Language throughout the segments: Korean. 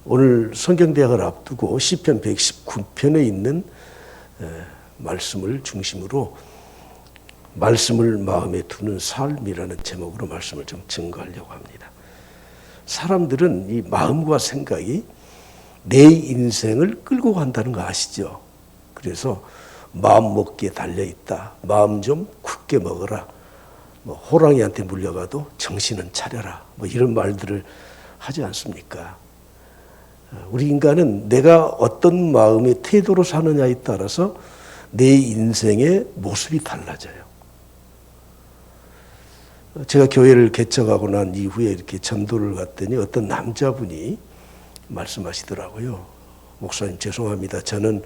오늘 성경대학을 앞두고 시편 119편에 있는 말씀을 중심으로 말씀을 마음에 두는 삶이라는 제목으로 말씀을 좀 증거하려고 합니다. 사람들은 이 마음과 생각이 내 인생을 끌고 간다는 거 아시죠? 그래서 마음 먹기에 달려있다. 마음 좀 굳게 먹어라. 호랑이한테 물려가도 정신은 차려라. 이런 말들을 하지 않습니까? 우리 인간은 내가 어떤 마음의 태도로 사느냐에 따라서 내 인생의 모습이 달라져요. 제가 교회를 개척하고 난 이후에 이렇게 전도를 갔더니 어떤 남자분이 말씀하시더라고요. 목사님 죄송합니다. 저는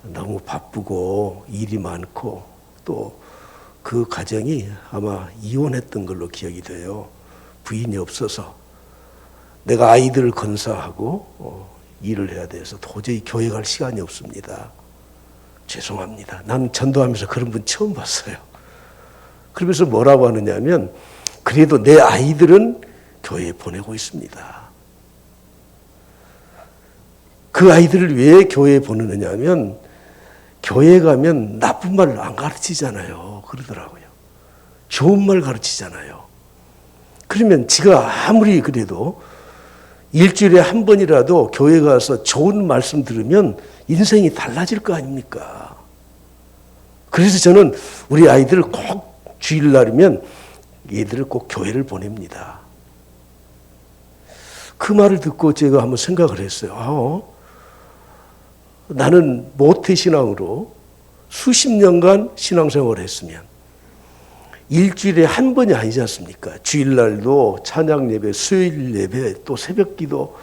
너무 바쁘고 일이 많고 또 그 가정이 아마 이혼했던 걸로 기억이 돼요. 부인이 없어서 내가 아이들을 건사하고 일을 해야 돼서 도저히 교회 갈 시간이 없습니다. 죄송합니다. 난 전도하면서 그런 분 처음 봤어요. 그러면서 뭐라고 하느냐면 그래도 내 아이들은 교회에 보내고 있습니다. 그 아이들을 왜 교회에 보내느냐 하면 교회에 가면 나쁜 말 안 가르치잖아요. 그러더라고요. 좋은 말 가르치잖아요. 그러면 지가 아무리 그래도 일주일에 한 번이라도 교회 가서 좋은 말씀 들으면 인생이 달라질 거 아닙니까? 그래서 저는 우리 아이들을 꼭 주일날이면 얘들을 꼭 교회를 보냅니다. 그 말을 듣고 제가 한번 생각을 했어요. 나는 모태신앙으로 수십 년간 신앙생활을 했으면 일주일에 한 번이 아니지 않습니까? 주일날도 찬양 예배, 수요일 예배, 또 새벽 기도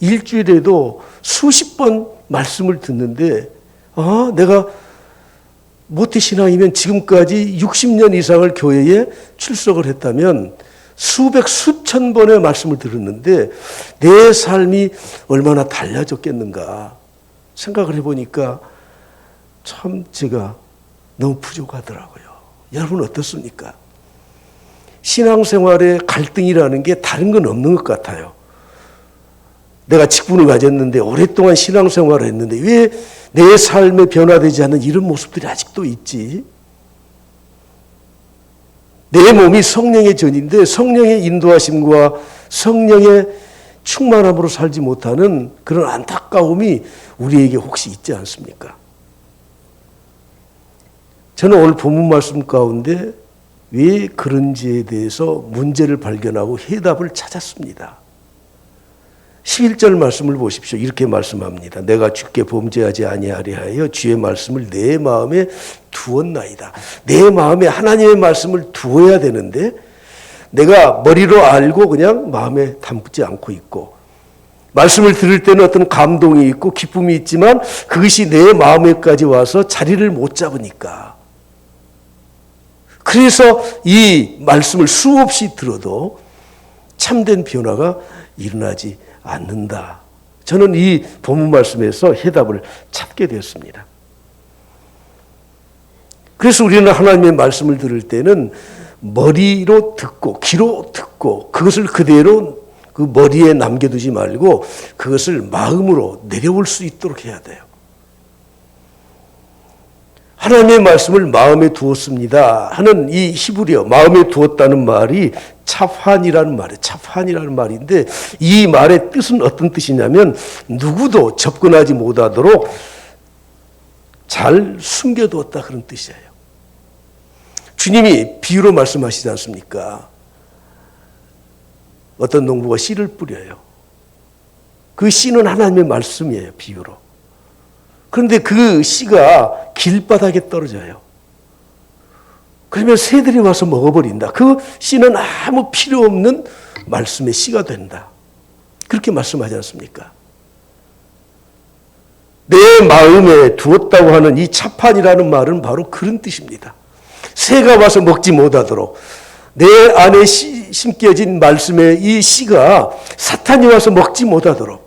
일주일에도 수십 번 말씀을 듣는데 내가 모태신앙이면 지금까지 60년 이상을 교회에 출석을 했다면 수백 수천 번의 말씀을 들었는데 내 삶이 얼마나 달라졌겠는가 생각을 해보니까 참 제가 너무 부족하더라고요. 여러분 어떻습니까? 신앙생활에 갈등이라는 게 다른 건 없는 것 같아요. 내가 직분을 가졌는데 오랫동안 신앙생활을 했는데 왜 내 삶에 변화되지 않는 이런 모습들이 아직도 있지? 내 몸이 성령의 전인데 성령의 인도하심과 성령의 충만함으로 살지 못하는 그런 안타까움이 우리에게 혹시 있지 않습니까? 저는 오늘 본문 말씀 가운데 왜 그런지에 대해서 문제를 발견하고 해답을 찾았습니다. 11절 말씀을 보십시오. 이렇게 말씀합니다. 내가 주께 범죄하지 아니하리 하여 주의 말씀을 내 마음에 두었나이다. 내 마음에 하나님의 말씀을 두어야 되는데 내가 머리로 알고 그냥 마음에 담지 않고 있고 말씀을 들을 때는 어떤 감동이 있고 기쁨이 있지만 그것이 내 마음에까지 와서 자리를 못 잡으니까 그래서 이 말씀을 수없이 들어도 참된 변화가 일어나지 않는다. 저는 이 본문 말씀에서 해답을 찾게 되었습니다. 그래서 우리는 하나님의 말씀을 들을 때는 머리로 듣고 귀로 듣고 그것을 그대로 그 머리에 남겨두지 말고 그것을 마음으로 내려올 수 있도록 해야 돼요. 하나님의 말씀을 마음에 두었습니다 하는 이 히브리어 마음에 두었다는 말이 차판이라는 말이에요. 차판이라는 말인데 이 말의 뜻은 어떤 뜻이냐면 누구도 접근하지 못하도록 잘 숨겨두었다 그런 뜻이에요. 주님이 비유로 말씀하시지 않습니까? 어떤 농부가 씨를 뿌려요. 그 씨는 하나님의 말씀이에요. 비유로. 그런데 그 씨가 길바닥에 떨어져요. 그러면 새들이 와서 먹어버린다. 그 씨는 아무 필요 없는 말씀의 씨가 된다. 그렇게 말씀하지 않습니까? 내 마음에 두었다고 하는 이 차판이라는 말은 바로 그런 뜻입니다. 새가 와서 먹지 못하도록 내 안에 심겨진 말씀의 이 씨가 사탄이 와서 먹지 못하도록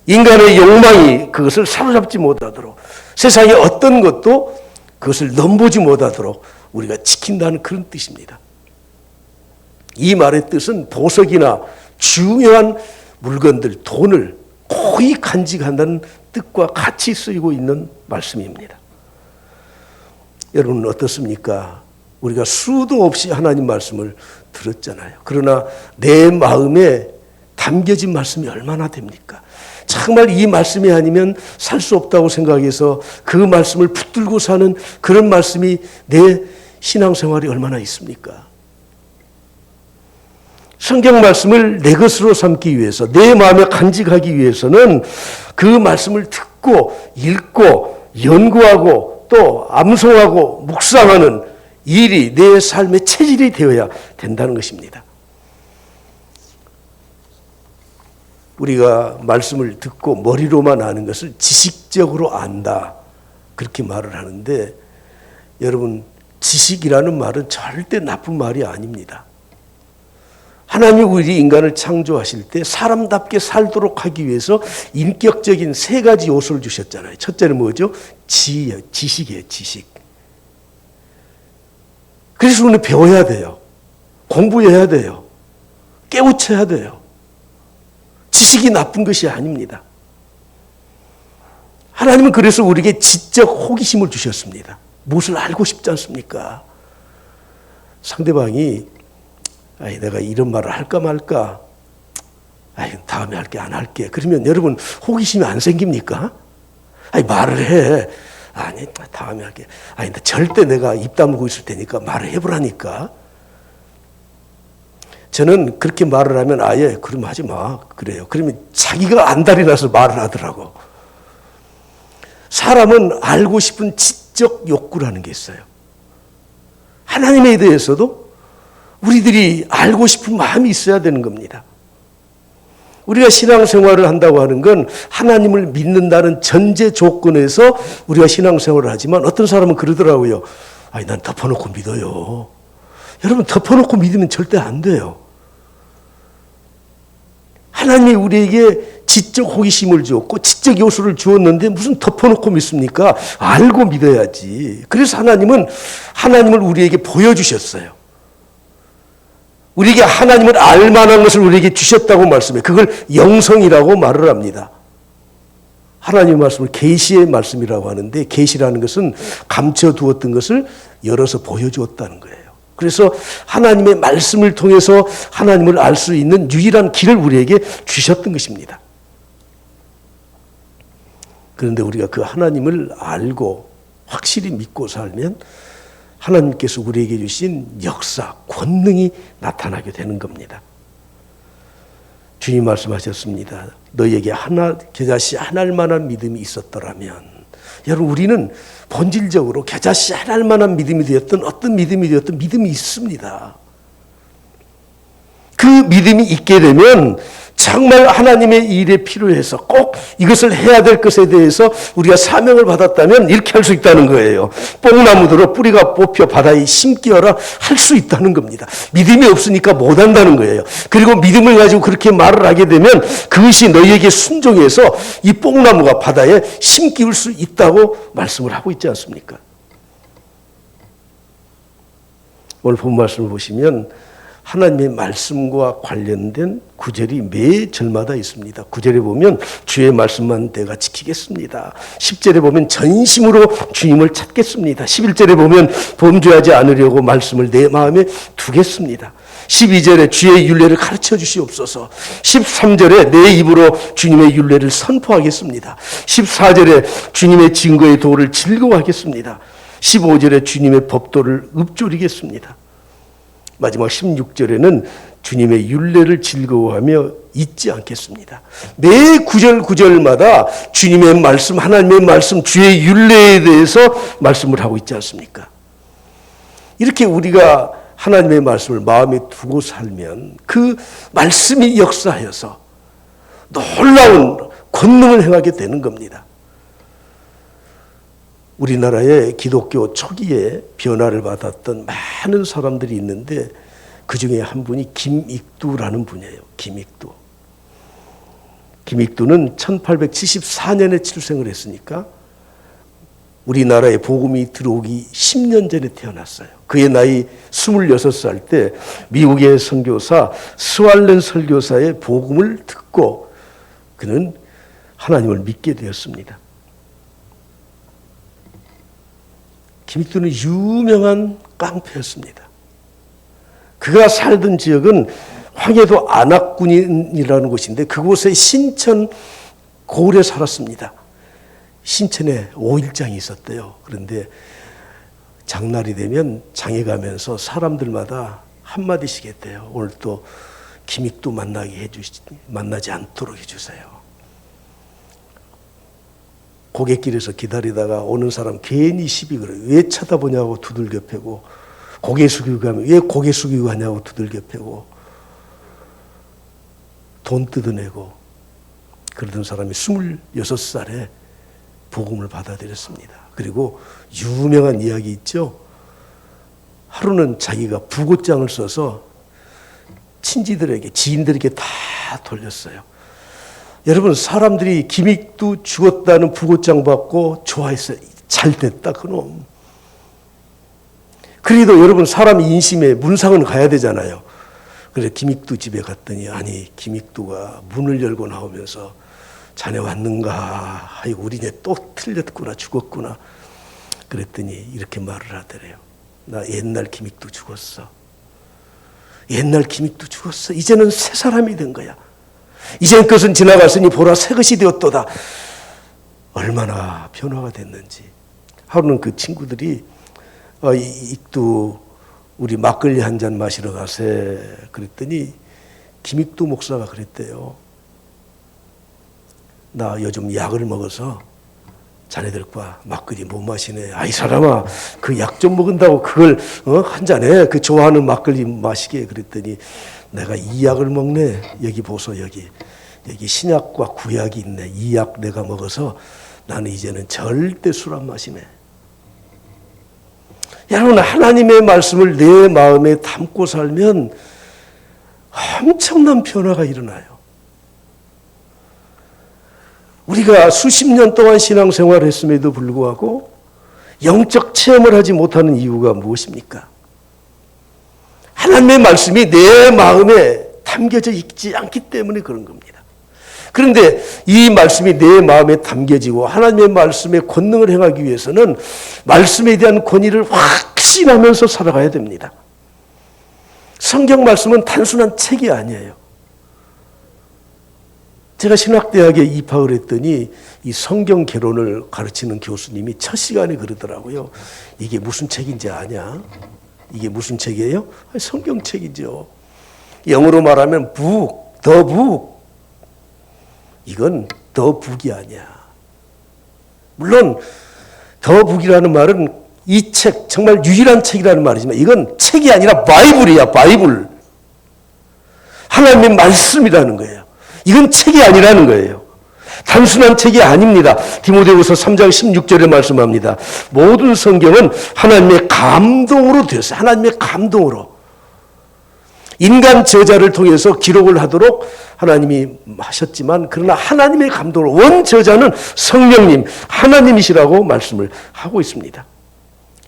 인간의 욕망이 그것을 사로잡지 못하도록 세상의 어떤 것도 그것을 넘보지 못하도록 우리가 지킨다는 그런 뜻입니다. 이 말의 뜻은 보석이나 중요한 물건들, 돈을 고이 간직한다는 뜻과 같이 쓰이고 있는 말씀입니다. 여러분은 어떻습니까? 우리가 수도 없이 하나님 말씀을 들었잖아요. 그러나 내 마음에 담겨진 말씀이 얼마나 됩니까? 정말 이 말씀이 아니면 살 수 없다고 생각해서 그 말씀을 붙들고 사는 그런 말씀이 내 신앙생활이 얼마나 있습니까? 성경 말씀을 내 것으로 삼기 위해서, 내 마음에 간직하기 위해서는 그 말씀을 듣고 읽고 연구하고 또 암송하고 묵상하는 일이 내 삶의 체질이 되어야 된다는 것입니다. 우리가 말씀을 듣고 머리로만 아는 것을 지식적으로 안다, 그렇게 말을 하는데, 여러분, 지식이라는 말은 절대 나쁜 말이 아닙니다. 하나님이 우리 인간을 창조하실 때 사람답게 살도록 하기 위해서 인격적인 세 가지 요소를 주셨잖아요. 첫째는 뭐죠? 지혜요, 지식이에요, 지식. 그래서 우리는 배워야 돼요. 공부해야 돼요. 깨우쳐야 돼요. 지식이 나쁜 것이 아닙니다. 하나님은 그래서 우리에게 지적 호기심을 주셨습니다. 무엇을 알고 싶지 않습니까? 상대방이 내가 이런 말을 할까 말까, 다음에 할게, 안 할게. 그러면 여러분 호기심이 안 생깁니까? 말을 해. 아니, 다음에 할게. 절대 내가 입 다물고 있을 테니까 말을 해보라니까. 저는 그렇게 말을 하면 아예 그럼 하지 마. 그래요. 그러면 자기가 안달이 나서 말을 하더라고. 사람은 알고 싶은 지적 욕구라는 게 있어요. 하나님에 대해서도 우리들이 알고 싶은 마음이 있어야 되는 겁니다. 우리가 신앙생활을 한다고 하는 건 하나님을 믿는다는 전제 조건에서 우리가 신앙생활을 하지만 어떤 사람은 그러더라고요. 난 덮어놓고 믿어요. 여러분, 덮어놓고 믿으면 절대 안 돼요. 하나님이 우리에게 지적 호기심을 주었고 지적 요소를 주었는데 무슨 덮어놓고 믿습니까? 알고 믿어야지. 그래서 하나님은 하나님을 우리에게 보여주셨어요. 우리에게 하나님을 알 만한 것을 우리에게 주셨다고 말씀해요. 그걸 영성이라고 말을 합니다. 하나님의 말씀을 계시의 말씀이라고 하는데, 계시라는 것은 감춰두었던 것을 열어서 보여주었다는 거예요. 그래서 하나님의 말씀을 통해서 하나님을 알 수 있는 유일한 길을 우리에게 주셨던 것입니다. 그런데 우리가 그 하나님을 알고 확실히 믿고 살면 하나님께서 우리에게 주신 역사, 권능이 나타나게 되는 겁니다. 주님 말씀하셨습니다. 너희에게 겨자씨 하나일 만한 믿음이 있었더라면. 여러분, 우리는 본질적으로 겨자씨 하나일 만한 믿음이 되었던 어떤 믿음이 되었던 믿음이 있습니다. 그 믿음이 있게 되면 정말 하나님의 일에 필요해서 꼭 이것을 해야 될 것에 대해서 우리가 사명을 받았다면 이렇게 할 수 있다는 거예요. 뽕나무들어 뿌리가 뽑혀 바다에 심기어라 할 수 있다는 겁니다. 믿음이 없으니까 못한다는 거예요. 그리고 믿음을 가지고 그렇게 말을 하게 되면 그것이 너희에게 순종해서 이 뽕나무가 바다에 심기울 수 있다고 말씀을 하고 있지 않습니까? 오늘 본 말씀을 보시면 하나님의 말씀과 관련된 구절이 매 절마다 있습니다. 9절에 보면 주의 말씀만 내가 지키겠습니다. 10절에 보면 전심으로 주님을 찾겠습니다. 11절에 보면 범죄하지 않으려고 말씀을 내 마음에 두겠습니다. 12절에 주의 율례를 가르쳐 주시옵소서. 13절에 내 입으로 주님의 율례를 선포하겠습니다. 14절에 주님의 증거의 도를 즐거워하겠습니다. 15절에 주님의 법도를 읊조리겠습니다. 마지막 16절에는 주님의 율례를 즐거워하며 잊지 않겠습니다. 매 구절 구절마다 주님의 말씀, 하나님의 말씀, 주의 율례에 대해서 말씀을 하고 있지 않습니까? 이렇게 우리가 하나님의 말씀을 마음에 두고 살면 그 말씀이 역사하여서 놀라운 권능을 행하게 되는 겁니다. 우리나라의 기독교 초기에 변화를 받았던 많은 사람들이 있는데 그 중에 한 분이 김익두라는 분이에요. 김익두는 1874년에 출생을 했으니까 우리나라에 복음이 들어오기 10년 전에 태어났어요. 그의 나이 26살 때 미국의 선교사 스왈렌 설교사의 복음을 듣고 그는 하나님을 믿게 되었습니다. 김익두는 유명한 깡패였습니다. 그가 살던 지역은 황해도 안악군이라는 곳인데 그곳에 신천 고을에 살았습니다. 신천에 5일장이 있었대요. 그런데 장날이 되면 장에 가면서 사람들마다 한마디씩 했대요. 오늘 또 김익두 만나지 않도록 해주세요. 고갯길에서 기다리다가 오는 사람 괜히 시비 걸어요. 왜 쳐다보냐고 두들겨 패고, 고개 숙이고 가면 왜 고개 숙이고 가냐고 두들겨 패고, 돈 뜯어내고 그러던 사람이 26살에 복음을 받아들였습니다. 그리고 유명한 이야기 있죠. 하루는 자기가 부고장을 써서 친지들에게, 지인들에게 다 돌렸어요. 여러분, 사람들이 김익두 죽었다는 부고장 받고 좋아했어요. 잘됐다 그놈. 그래도 여러분, 사람 인심에 문상은 가야 되잖아요. 그래서 김익두 집에 갔더니, 아니 김익두가 문을 열고 나오면서 자네 왔는가? 아이고 우리네 또 틀렸구나, 죽었구나. 그랬더니 이렇게 말을 하더래요. 나 옛날 김익두 죽었어. 옛날 김익두 죽었어. 이제는 새 사람이 된 거야. 이젠 그것은 지나갔으니 보라 새 것이 되었도다. 얼마나 변화가 됐는지. 하루는 그 친구들이 익두 우리 막걸리 한 잔 마시러 가세. 그랬더니 김익두 목사가 그랬대요. 나 요즘 약을 먹어서 자네들과 막걸리 못 마시네. 아이 사람아, 그 약 좀 먹은다고 그걸 한 잔에 그 좋아하는 막걸리 마시게. 그랬더니 내가 이 약을 먹네. 여기 보소, 여기 신약과 구약이 있네. 이 약 내가 먹어서 나는 이제는 절대 술 안 마시네. 여러분, 하나님의 말씀을 내 마음에 담고 살면 엄청난 변화가 일어나요. 우리가 수십 년 동안 신앙생활을 했음에도 불구하고 영적 체험을 하지 못하는 이유가 무엇입니까? 하나님의 말씀이 내 마음에 담겨져 있지 않기 때문에 그런 겁니다. 그런데 이 말씀이 내 마음에 담겨지고 하나님의 말씀의 권능을 행하기 위해서는 말씀에 대한 권위를 확신하면서 살아가야 됩니다. 성경 말씀은 단순한 책이 아니에요. 제가 신학대학에 입학을 했더니 이 성경 개론을 가르치는 교수님이 첫 시간에 그러더라고요. 이게 무슨 책인지 아냐? 이게 무슨 책이에요? 성경책이죠. 영어로 말하면 book, the book. 이건 the book이 아니야. 물론 the book이라는 말은 이 책, 정말 유일한 책이라는 말이지만 이건 책이 아니라 바이블이야, 바이블. 하나님의 말씀이라는 거예요. 이건 책이 아니라는 거예요. 단순한 책이 아닙니다. 디모데후서 3장 16절에 말씀합니다. 모든 성경은 하나님의 감동으로 되었어요. 하나님의 감동으로. 인간 저자를 통해서 기록을 하도록 하나님이 하셨지만 그러나 하나님의 감동으로 원 저자는 성령님, 하나님이시라고 말씀을 하고 있습니다.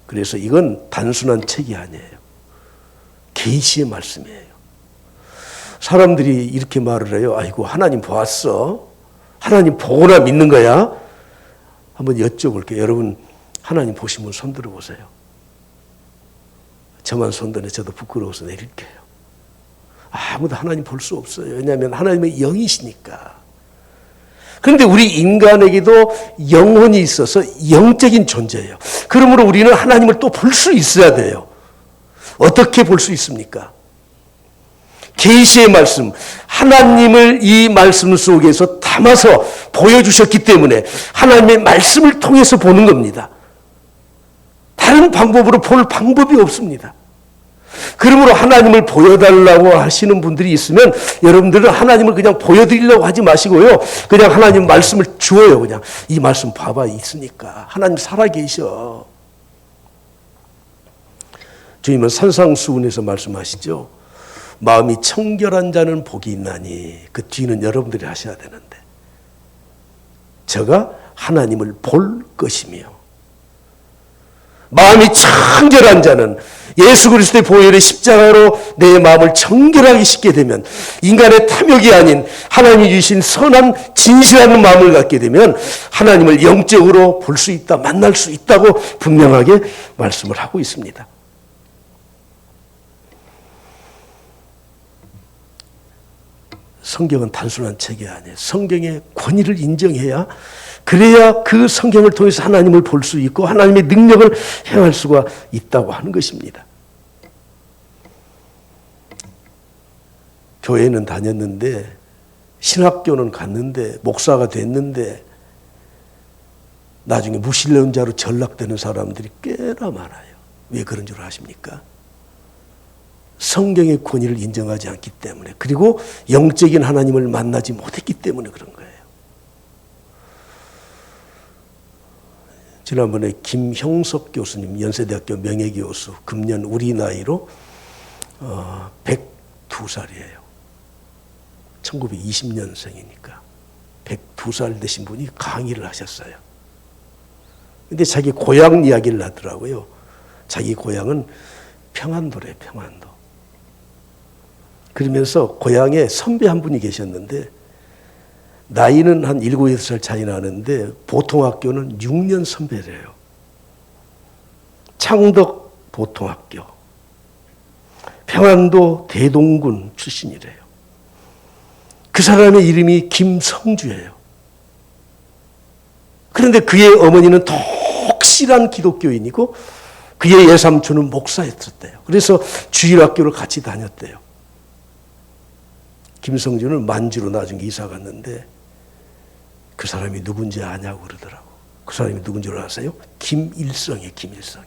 그래서 이건 단순한 책이 아니에요. 계시의 말씀이에요. 사람들이 이렇게 말을 해요. 아이고 하나님 보았어? 하나님 보고나 믿는 거야? 한번 여쭤볼게요. 여러분 하나님 보신 분 손 들어보세요. 저만 손 드네. 저도 부끄러워서 내릴게요. 아무도 하나님 볼 수 없어요. 왜냐하면 하나님의 영이시니까. 그런데 우리 인간에게도 영혼이 있어서 영적인 존재예요. 그러므로 우리는 하나님을 또 볼 수 있어야 돼요. 어떻게 볼 수 있습니까? 계시의 말씀, 하나님을 이 말씀 속에서 담아서 보여주셨기 때문에 하나님의 말씀을 통해서 보는 겁니다. 다른 방법으로 볼 방법이 없습니다. 그러므로 하나님을 보여달라고 하시는 분들이 있으면 여러분들은 하나님을 그냥 보여드리려고 하지 마시고요. 그냥 하나님 말씀을 주어요. 그냥 이 말씀 봐봐 있으니까. 하나님 살아계셔. 주님은 산상수훈에서 말씀하시죠. 마음이 청결한 자는 복이 있나니. 그 뒤는 여러분들이 하셔야 되는데. 저가 하나님을 볼 것이며 마음이 청결한 자는 예수 그리스도의 보혈의 십자가로 내 마음을 정결하게 씻게 되면, 인간의 탐욕이 아닌 하나님이 주신 선한 진실한 마음을 갖게 되면 하나님을 영적으로 볼 수 있다, 만날 수 있다고 분명하게 말씀을 하고 있습니다. 성경은 단순한 책이 아니에요. 성경의 권위를 인정해야, 그래야 그 성경을 통해서 하나님을 볼 수 있고 하나님의 능력을 행할 수가 있다고 하는 것입니다. 교회는 다녔는데, 신학교는 갔는데, 목사가 됐는데 나중에 무신론자로 전락되는 사람들이 꽤나 많아요. 왜 그런 줄 아십니까? 성경의 권위를 인정하지 않기 때문에, 그리고 영적인 하나님을 만나지 못했기 때문에 그런 거예요. 지난번에 김형석 교수님, 연세대학교 명예교수, 금년 우리 나이로 102살이에요. 1920년생이니까 102살 되신 분이 강의를 하셨어요. 근데 자기 고향 이야기를 하더라고요. 자기 고향은 평안도래요, 평안도. 그러면서 고향에 선배 한 분이 계셨는데, 나이는 한 7, 8살 차이 나는데 보통학교는 6년 선배래요. 창덕 보통학교, 평안도 대동군 출신이래요. 그 사람의 이름이 김성주예요. 그런데 그의 어머니는 독실한 기독교인이고 그의 예삼촌은 목사였었대요. 그래서 주일학교를 같이 다녔대요. 김성주는 만주로 나중에 이사 갔는데 그 사람이 누군지 아냐고 그러더라고. 그 사람이 누군지 아세요? 김일성이에요. 김일성이.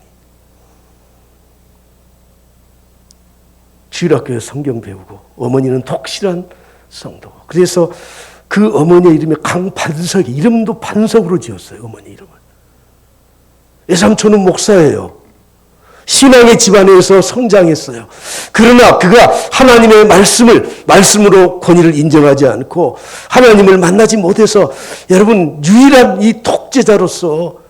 주일학교에 성경 배우고, 어머니는 독실한 성도고. 그래서 그 어머니의 이름이 강반석이, 이름도 반석으로 지었어요. 어머니 이름을. 예삼촌은 목사예요. 신앙의 집안에서 성장했어요. 그러나 그가 하나님의 말씀으로 권위를 인정하지 않고 하나님을 만나지 못해서, 여러분, 유일한 이 독재자로서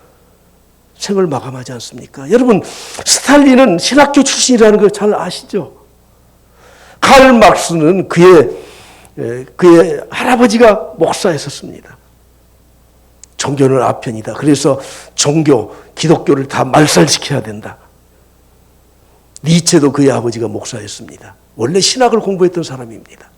생을 마감하지 않습니까? 여러분, 스탈린은 신학교 출신이라는 걸 잘 아시죠? 칼 막스는 그의 할아버지가 목사였었습니다. 종교는 아편이다. 그래서 기독교를 다 말살시켜야 된다. 니체도 그의 아버지가 목사였습니다. 원래 신학을 공부했던 사람입니다.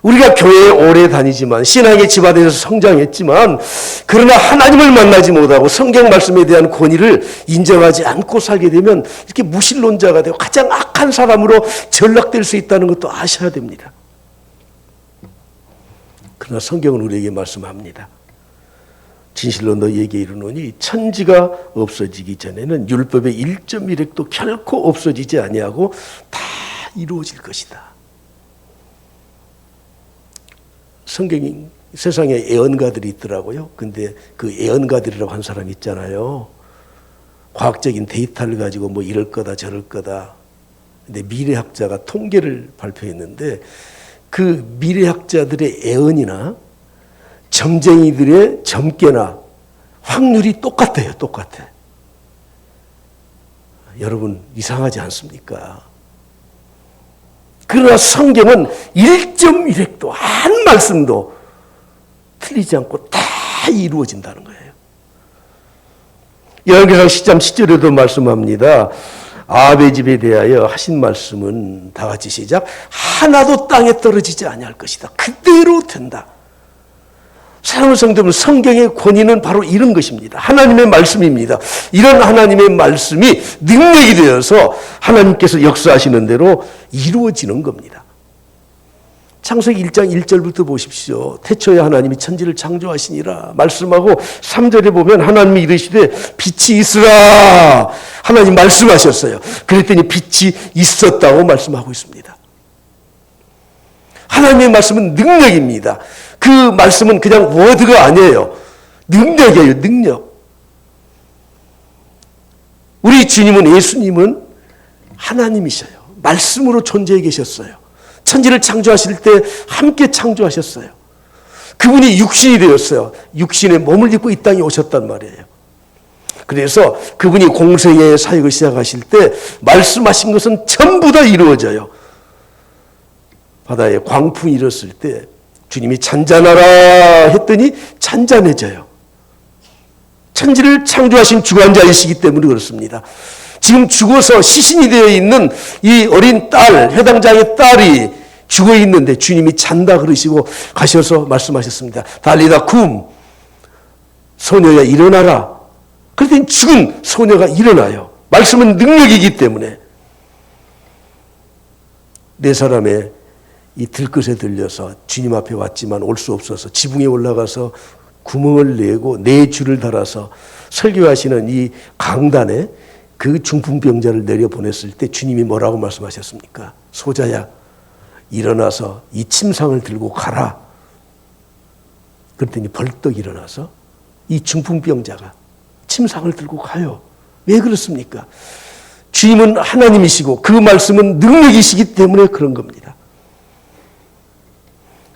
우리가 교회에 오래 다니지만, 신앙의 집안에서 성장했지만, 그러나 하나님을 만나지 못하고 성경 말씀에 대한 권위를 인정하지 않고 살게 되면 이렇게 무신론자가 되고 가장 악한 사람으로 전락될 수 있다는 것도 아셔야 됩니다. 그러나 성경은 우리에게 말씀합니다. 진실로 너희에게 이르노니 천지가 없어지기 전에는 율법의 1.1획도 결코 없어지지 아니하고 다 이루어질 것이다. 성경이, 세상에 예언가들이 있더라고요. 근데 그 예언가들이라고 한 사람 있잖아요. 과학적인 데이터를 가지고 뭐 이럴 거다 저럴 거다. 근데 미래학자가 통계를 발표했는데 그 미래학자들의 예언이나 점쟁이들의 점괘나 확률이 똑같아요. 똑같아. 여러분, 이상하지 않습니까? 그러나 성경은 1.1획도 한 말씀도 틀리지 않고 다 이루어진다는 거예요. 열왕기상 10장 10절에도 말씀합니다. 아합의 집에 대하여 하신 말씀은, 다 같이 시작. 하나도 땅에 떨어지지 아니할 것이다. 그대로 된다. 사랑하는 성도분, 성경의 권위는 바로 이런 것입니다. 하나님의 말씀입니다. 이런 하나님의 말씀이 능력이 되어서 하나님께서 역사하시는 대로 이루어지는 겁니다. 창세기 1장 1절부터 보십시오. 태초에 하나님이 천지를 창조하시니라 말씀하고 3절에 보면 하나님이 이르시되 빛이 있으라. 하나님 말씀하셨어요. 그랬더니 빛이 있었다고 말씀하고 있습니다. 하나님의 말씀은 능력입니다. 그 말씀은 그냥 워드가 아니에요. 능력이에요. 능력. 우리 주님은, 예수님은 하나님이셔요. 말씀으로 존재해 계셨어요. 천지를 창조하실 때 함께 창조하셨어요. 그분이 육신이 되었어요. 육신의 몸을 입고 이 땅에 오셨단 말이에요. 그래서 그분이 공생의 사역을 시작하실 때 말씀하신 것은 전부 다 이루어져요. 바다에 광풍이 일었을 때 주님이 잔잔하라 했더니 잔잔해져요. 천지를 창조하신 주관자이시기 때문에 그렇습니다. 지금 죽어서 시신이 되어 있는 이 어린 딸, 회당장의 딸이 죽어 있는데 주님이 잔다 그러시고 가셔서 말씀하셨습니다. 달리다 쿰, 소녀야 일어나라. 그랬더니 죽은 소녀가 일어나요. 말씀은 능력이기 때문에. 네 사람의 이 들것에 들려서 주님 앞에 왔지만 올 수 없어서 지붕에 올라가서 구멍을 내고 네 줄을 달아서 설교하시는 이 강단에 그 중풍병자를 내려보냈을 때 주님이 뭐라고 말씀하셨습니까? 소자야 일어나서 이 침상을 들고 가라. 그랬더니 벌떡 일어나서 이 중풍병자가 침상을 들고 가요. 왜 그렇습니까? 주님은 하나님이시고 그 말씀은 능력이시기 때문에 그런 겁니다.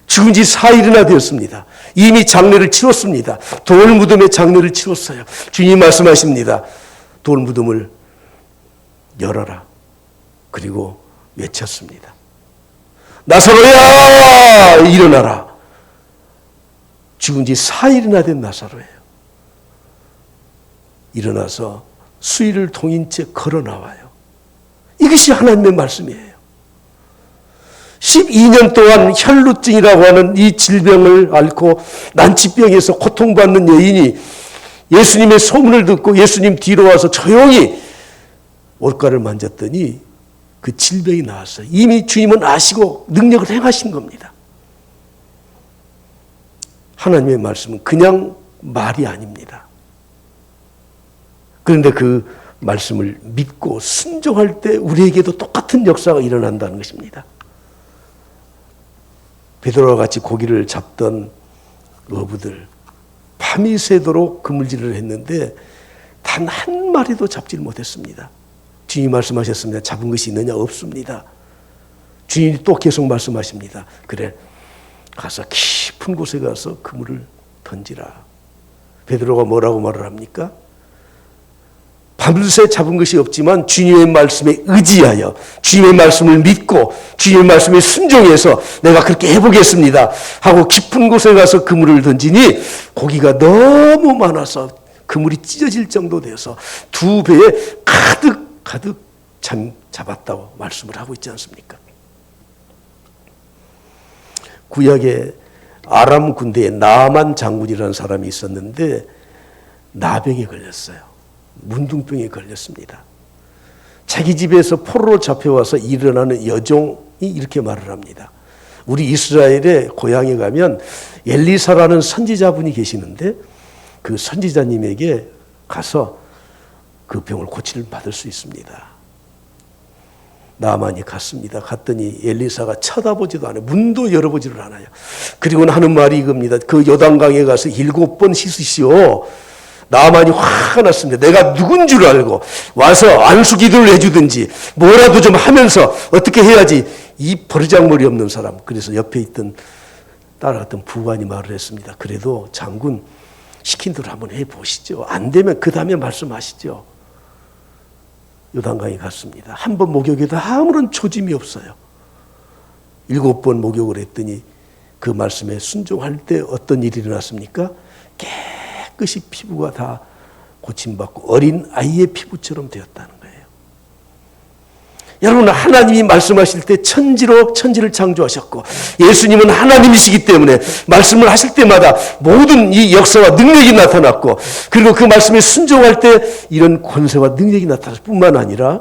죽은 지 4일이나 되었습니다. 이미 장례를 치렀습니다. 돌무덤에 장례를 치렀어요. 주님이 말씀하십니다. 돌무덤을 열어라. 그리고 외쳤습니다. 나사로야 일어나라. 죽은 지 4일이나 된 나사로예요. 일어나서 수의를 통인 채 걸어 나와요. 이것이 하나님의 말씀이에요. 12년 동안 혈루증이라고 하는 이 질병을 앓고 난치병에서 고통받는 여인이 예수님의 소문을 듣고 예수님 뒤로 와서 조용히 옷가를 만졌더니 그 질병이 나왔어요. 이미 주님은 아시고 능력을 행하신 겁니다. 하나님의 말씀은 그냥 말이 아닙니다. 그런데 그 말씀을 믿고 순종할 때 우리에게도 똑같은 역사가 일어난다는 것입니다. 베드로와 같이 고기를 잡던 어부들 밤이 새도록 그물질을 했는데 단 한 마리도 잡지를 못했습니다. 주님이 말씀하셨습니다. 잡은 것이 있느냐? 없습니다. 주님이 또 계속 말씀하십니다. 그래 가서 깊은 곳에 가서 그물을 던지라. 베드로가 뭐라고 말을 합니까? 밤새 잡은 것이 없지만 주님의 말씀에 의지하여 주님의 말씀을 믿고 주님의 말씀에 순종해서 내가 그렇게 해보겠습니다 하고 깊은 곳에 가서 그물을 던지니 고기가 너무 많아서 그물이 찢어질 정도 되어서 두 배에 가득 잡았다고 말씀을 하고 있지 않습니까? 구약에 아람 군대에 나만 장군이라는 사람이 있었는데 나병에 걸렸어요. 문둥병에 걸렸습니다. 자기 집에서 포로로 잡혀와서 일어나는 여종이 이렇게 말을 합니다. 우리 이스라엘의 고향에 가면 엘리사라는 선지자분이 계시는데 그 선지자님에게 가서 그 병을 고치를 받을 수 있습니다. 나만이 갔습니다. 갔더니 엘리사가 쳐다보지도 않아요. 문도 열어보지를 않아요. 그리고는 하는 말이 이겁니다. 그 요단강에 가서 7번 씻으시오. 나만이 화가 났습니다. 내가 누군 줄 알고 와서 안수기도를 해주든지 뭐라도 좀 하면서 어떻게 해야지 이 버르장머리 없는 사람. 그래서 옆에 있던 따라갔던 부관이 말을 했습니다. 그래도 장군 시킨 대로 한번 해보시죠. 안 되면 그 다음에 말씀하시죠. 요단강에 갔습니다. 한 번 목욕해도 아무런 초짐이 없어요. 7번 목욕을 했더니 그 말씀에 순종할 때 어떤 일이 일어났습니까? 깨끗이 피부가 다 고침받고 어린 아이의 피부처럼 되었다는 거예요. 여러분, 하나님이 말씀하실 때 천지를 창조하셨고 예수님은 하나님이시기 때문에 말씀을 하실 때마다 모든 이 역사와 능력이 나타났고 그리고 그 말씀에 순종할 때 이런 권세와 능력이 나타날 뿐만 아니라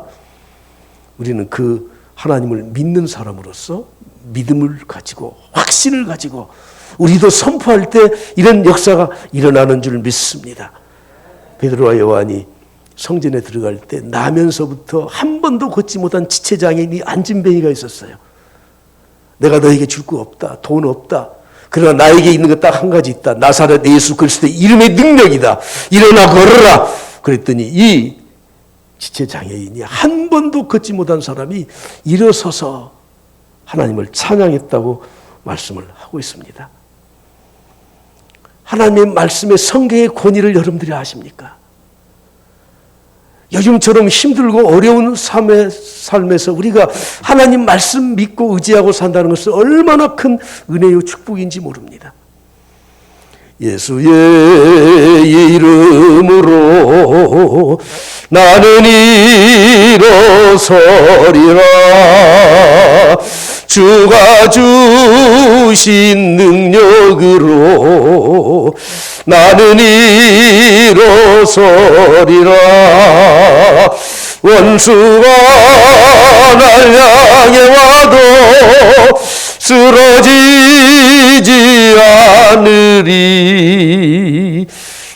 우리는 그 하나님을 믿는 사람으로서 믿음을 가지고 확신을 가지고 우리도 선포할 때 이런 역사가 일어나는 줄 믿습니다. 베드로와 요한이 성전에 들어갈 때 나면서부터 한 번도 걷지 못한 지체장애인이 안진뱅이가 있었어요. 내가 너에게 줄 거 없다. 돈 없다. 그러나 나에게 있는 것 딱 한 가지 있다. 나사렛 예수 그리스도의 이름의 능력이다. 일어나 걸어라. 그랬더니 이 지체장애인이 한 번도 걷지 못한 사람이 일어서서 하나님을 찬양했다고 말씀을 하고 있습니다. 하나님의 말씀의 성경의 권위를 여러분들이 아십니까? 요즘처럼 힘들고 어려운 삶에서 우리가 하나님 말씀 믿고 의지하고 산다는 것은 얼마나 큰 은혜요 축복인지 모릅니다. 예수의 이름으로 나는 일어서리라. 주가 주신 능력으로 나는 일어서리라. 원수가 날 향해 와도 쓰러지지 않으리.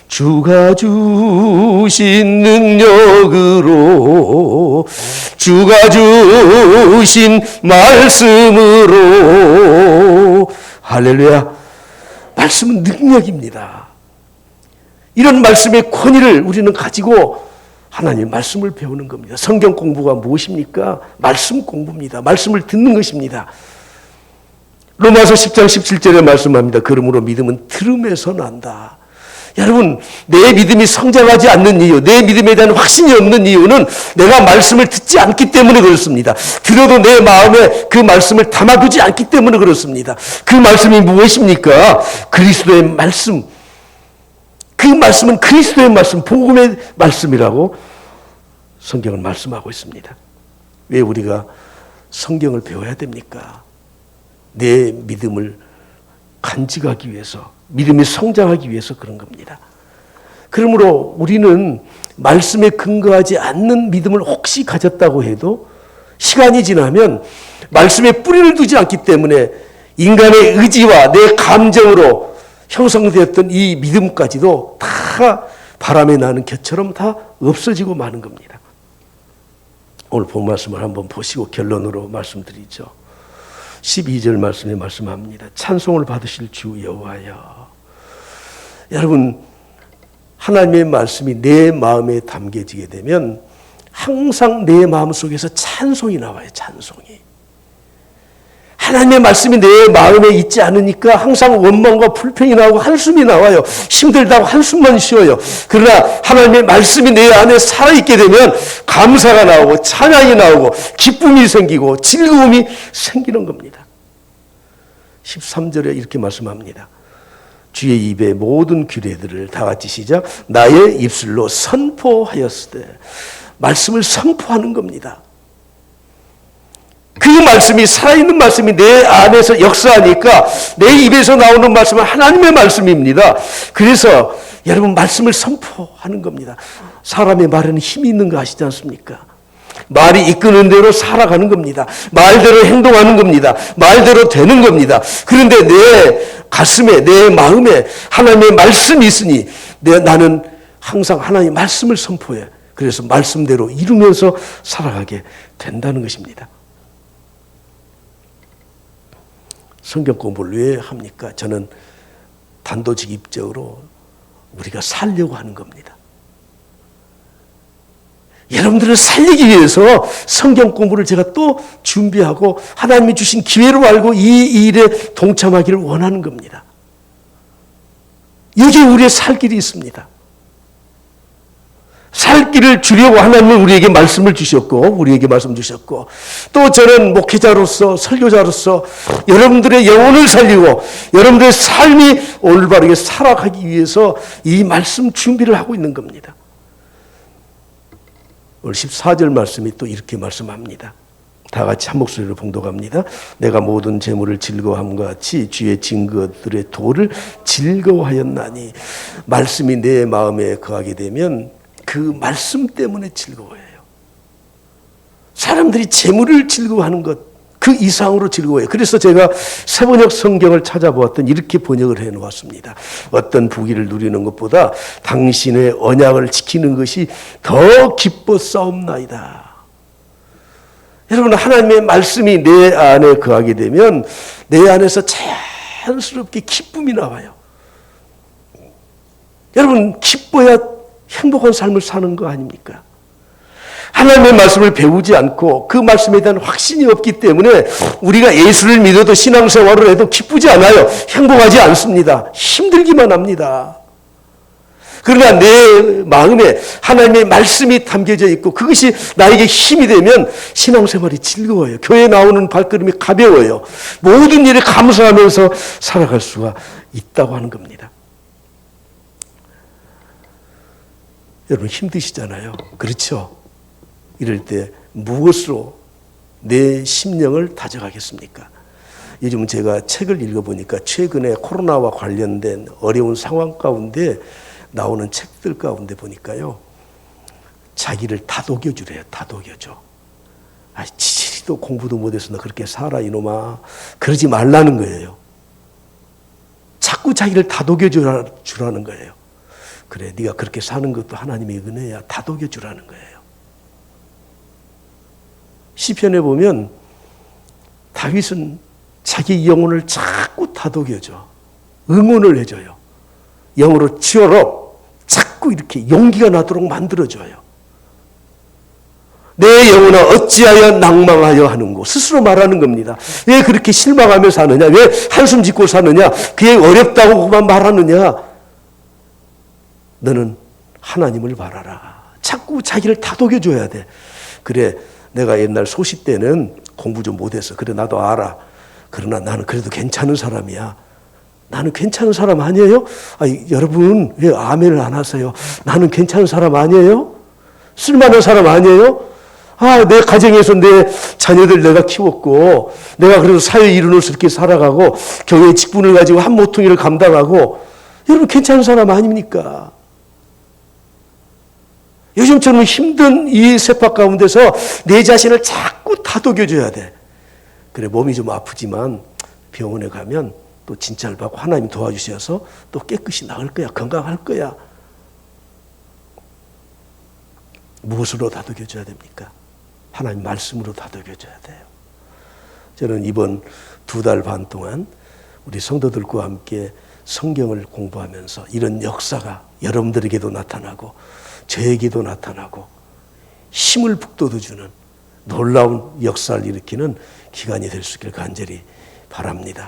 주가 주신 능력으로 주가 주신 말씀으로. 할렐루야. 말씀은 능력입니다. 이런 말씀의 권위를 우리는 가지고 하나님 말씀을 배우는 겁니다. 성경 공부가 무엇입니까? 말씀 공부입니다. 말씀을 듣는 것입니다. 로마서 10장 17절에 말씀합니다. 그러므로 믿음은 들음에서 난다. 여러분, 내 믿음이 성장하지 않는 이유, 내 믿음에 대한 확신이 없는 이유는 내가 말씀을 듣지 않기 때문에 그렇습니다. 들어도 내 마음에 그 말씀을 담아두지 않기 때문에 그렇습니다. 그 말씀이 무엇입니까? 그리스도의 말씀. 그 말씀은 그리스도의 말씀, 복음의 말씀이라고 성경은 말씀하고 있습니다. 왜 우리가 성경을 배워야 됩니까? 내 믿음을 간직하기 위해서, 믿음이 성장하기 위해서 그런 겁니다. 그러므로 우리는 말씀에 근거하지 않는 믿음을 혹시 가졌다고 해도 시간이 지나면 말씀에 뿌리를 두지 않기 때문에 인간의 의지와 내 감정으로 형성되었던 이 믿음까지도 다 바람에 나는 겨처럼 다 없어지고 마는 겁니다. 오늘 본 말씀을 한번 보시고 결론으로 말씀드리죠. 12절 말씀에 말씀합니다. 찬송을 받으실 주 여호와여. 여러분, 하나님의 말씀이 내 마음에 담겨지게 되면 항상 내 마음속에서 찬송이 나와요. 찬송이. 하나님의 말씀이 내 마음에 있지 않으니까 항상 원망과 불평이 나오고 한숨이 나와요. 힘들다고 한숨만 쉬어요. 그러나 하나님의 말씀이 내 안에 살아있게 되면 감사가 나오고 찬양이 나오고 기쁨이 생기고 즐거움이 생기는 겁니다. 13절에 이렇게 말씀합니다. 주의 입에 모든 규례들을 다 같이 시작. 나의 입술로 선포하였으되. 말씀을 선포하는 겁니다. 그 말씀이 살아있는 말씀이 내 안에서 역사하니까 내 입에서 나오는 말씀은 하나님의 말씀입니다. 그래서 여러분 말씀을 선포하는 겁니다. 사람의 말에는 힘이 있는 거 아시지 않습니까? 말이 이끄는 대로 살아가는 겁니다. 말대로 행동하는 겁니다. 말대로 되는 겁니다. 그런데 내 가슴에 내 마음에 하나님의 말씀이 있으니 나는 항상 하나님의 말씀을 선포해. 그래서 말씀대로 이루면서 살아가게 된다는 것입니다. 성경 공부를 왜 합니까? 저는 단도직입적으로 우리가 살려고 하는 겁니다. 여러분들을 살리기 위해서 성경 공부를 제가 또 준비하고 하나님이 주신 기회로 알고 이 일에 동참하기를 원하는 겁니다. 여기에 우리의 살 길이 있습니다. 살 길을 주려고 하나님은 우리에게 말씀을 주셨고 우리에게 말씀 주셨고 또 저는 목회자로서 설교자로서 여러분들의 영혼을 살리고 여러분들의 삶이 올바르게 살아가기 위해서 이 말씀 준비를 하고 있는 겁니다. 오늘 14절 말씀이 또 이렇게 말씀합니다. 다 같이 한 목소리로 봉독합니다. 내가 모든 재물을 즐거워함과 같이 주의 증거들의 도를 즐거워하였나니. 말씀이 내 마음에 거하게 되면 그 말씀 때문에 즐거워해요. 사람들이 재물을 즐거워하는 것 그 이상으로 즐거워해요. 그래서 제가 새번역 성경을 찾아보았더니 이렇게 번역을 해놓았습니다. 어떤 부귀를 누리는 것보다 당신의 언약을 지키는 것이 더 기뻐 싸움나이다. 여러분, 하나님의 말씀이 내 안에 거하게 되면 내 안에서 자연스럽게 기쁨이 나와요. 여러분, 기뻐야 행복한 삶을 사는 거 아닙니까? 하나님의 말씀을 배우지 않고 그 말씀에 대한 확신이 없기 때문에 우리가 예수를 믿어도 신앙생활을 해도 기쁘지 않아요. 행복하지 않습니다. 힘들기만 합니다. 그러나 내 마음에 하나님의 말씀이 담겨져 있고 그것이 나에게 힘이 되면 신앙생활이 즐거워요. 교회 나오는 발걸음이 가벼워요. 모든 일에 감사하면서 살아갈 수가 있다고 하는 겁니다. 여러분 힘드시잖아요. 그렇죠? 이럴 때 무엇으로 내 심령을 다져가겠습니까? 요즘은 제가 책을 읽어보니까 최근에 코로나와 관련된 어려운 상황 가운데 나오는 책들 가운데 보니까요. 자기를 다독여주래요. 다독여줘. 지지리도 공부도 못해서 너 그렇게 살아 이놈아. 그러지 말라는 거예요. 자꾸 자기를 다독여주라는 거예요. 그래 네가 그렇게 사는 것도 하나님의 은혜야. 다독여주라는 거예요. 시편에 보면 다윗은 자기 영혼을 자꾸 다독여줘. 응원을 해줘요. 영어로 cheer 자꾸 이렇게 용기가 나도록 만들어줘요. 내 영혼아 어찌하여 낭망하여 하는고 스스로 말하는 겁니다. 왜 그렇게 실망하며 사느냐? 왜 한숨 짓고 사느냐? 그게 어렵다고만 말하느냐? 너는 하나님을 바라라. 자꾸 자기를 다독여줘야 돼. 그래 내가 옛날 소시 때는 공부 좀 못해서 그래 나도 알아. 그러나 나는 그래도 괜찮은 사람이야. 나는 괜찮은 사람 아니에요? 여러분 왜 아멘을 안 하세요? 나는 괜찮은 사람 아니에요? 쓸만한 사람 아니에요? 내 가정에서 내 자녀들 내가 키웠고 내가 그래도 사회 일원으로서 이렇게 살아가고 교회 직분을 가지고 한 모퉁이를 감당하고 여러분 괜찮은 사람 아닙니까? 요즘처럼 힘든 이 세파 가운데서 내 자신을 자꾸 다독여줘야 돼. 그래 몸이 좀 아프지만 병원에 가면 또 진찰 받고 하나님 도와주셔서 또 깨끗이 나을 거야. 건강할 거야. 무엇으로 다독여줘야 됩니까? 하나님 말씀으로 다독여줘야 돼요. 저는 이번 2달 반 동안 우리 성도들과 함께 성경을 공부하면서 이런 역사가 여러분들에게도 나타나고 저에게도 나타나고 힘을 북돋워주는 놀라운 역사를 일으키는 기간이 될 수 있기를 간절히 바랍니다.